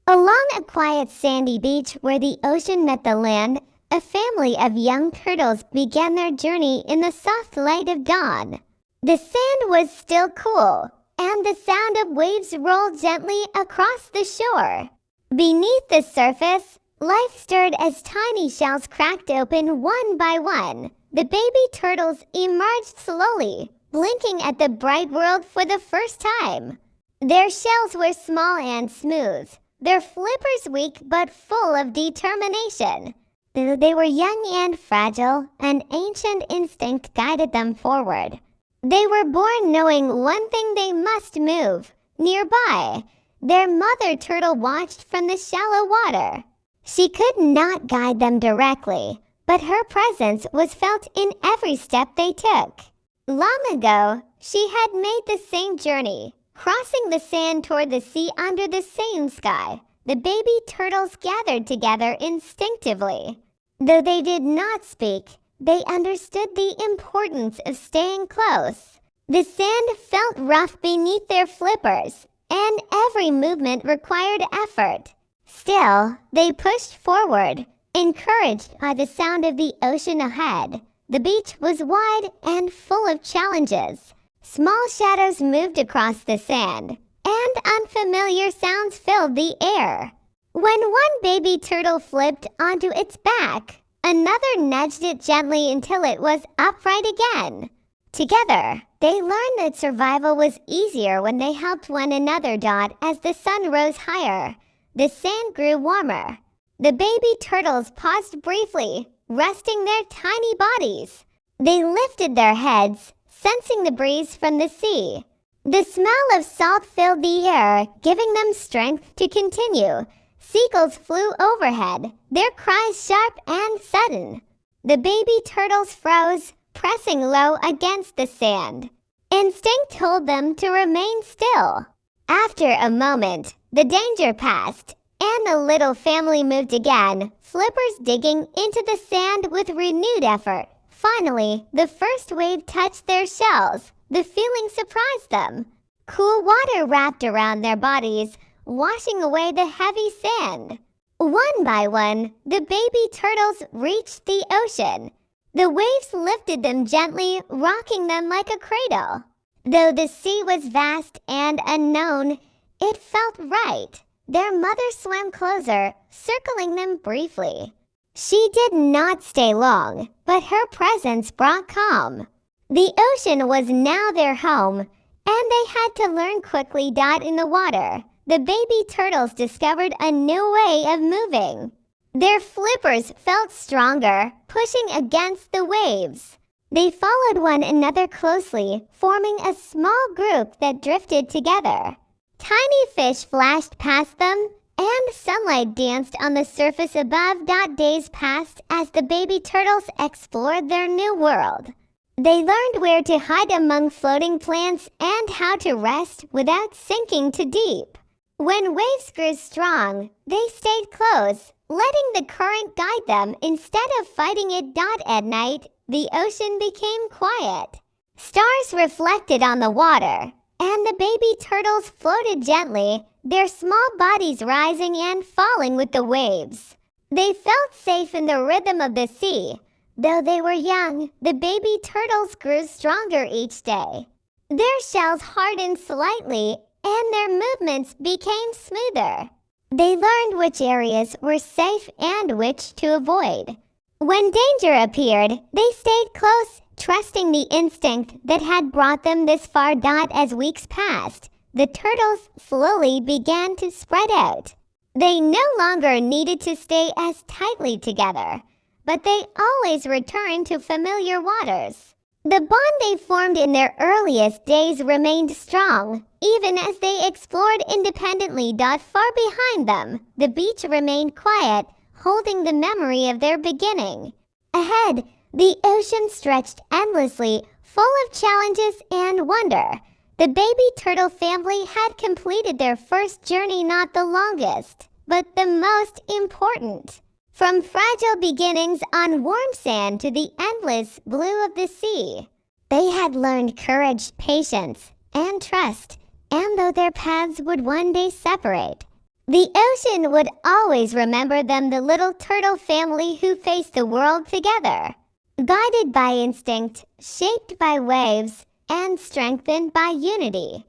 Along a quiet sandy beach where the ocean met the land, a family of young turtles began their journey in the soft light of dawn. The sand was still cool, and the sound of waves rolled gently across the shore. Beneath the surface, life stirred as tiny shells cracked open one by one. The baby turtles emerged slowly, blinking at the bright world for the first time. Their shells were small and smooth, their flippers weak but full of determination. Though they were young and fragile, an ancient instinct guided them forward. They were born knowing one thing: they must move. Nearby, their mother turtle watched from the shallow water. She could not guide them directly, but her presence was felt in every step they took. Long ago, she had made the same journey, crossing the sand toward the sea under the same sky. The baby turtles gathered together instinctively. Though they did not speak, they understood the importance of staying close. The sand felt rough beneath their flippers, and every movement required effort. Still, they pushed forward, encouraged by the sound of the ocean ahead. The beach was wide and full of challenges. Small shadows moved across the sand, and unfamiliar sounds filled the air. When one baby turtle flipped onto its back, another nudged it gently until it was upright again. Together, they learned that survival was easier when they helped one another. As the sun rose higher, the sand grew warmer. The baby turtles paused briefly, resting their tiny bodies. They lifted their heads, sensing the breeze from the sea. The smell of salt filled the air, giving them strength to continue. Seagulls flew overhead, their cries sharp and sudden. The baby turtles froze, pressing low against the sand. Instinct told them to remain still. After a moment, the danger passed, and the little family moved again, flippers digging into the sand with renewed effort. Finally, the first wave touched their shells. The feeling surprised them. Cool water wrapped around their bodies, washing away the heavy sand. One by one, the baby turtles reached the ocean. The waves lifted them gently, rocking them like a cradle. Though the sea was vast and unknown, it felt right. Their mother swam closer, circling them briefly. She did not stay long, but her presence brought calm. The ocean was now their home, and they had to learn quickly. In the water, the baby turtles discovered a new way of moving. Their flippers felt stronger, pushing against the waves. They followed one another closely, forming a small group that drifted together. Tiny fish flashed past them, and sunlight danced on the surface above. Days passed as the baby turtles explored their new world. They learned where to hide among floating plants and how to rest without sinking too deep. When waves grew strong, they stayed close, letting the current guide them instead of fighting it. At night, the ocean became quiet. Stars reflected on the water, and the baby turtles floated gently, their small bodies rising and falling with the waves. They felt safe in the rhythm of the sea. Though they were young, the baby turtles grew stronger each day. Their shells hardened slightly, and their movements became smoother. They learned which areas were safe and which to avoid. When danger appeared, they stayed close, trusting the instinct that had brought them this far. As weeks passed, the turtles slowly began to spread out. They no longer needed to stay as tightly together, but they always returned to familiar waters. The bond they formed in their earliest days remained strong, even as they explored independently. Far behind them, the beach remained quiet, holding the memory of their beginning. Ahead, the ocean stretched endlessly, full of challenges and wonder. The baby turtle family had completed their first journey, not the longest, but the most important. From fragile beginnings on warm sand to the endless blue of the sea, they had learned courage, patience, and trust, and though their paths would one day separate, The ocean would always remember them, the little turtle family who faced the world together, guided by instinct, shaped by waves, and strengthened by unity.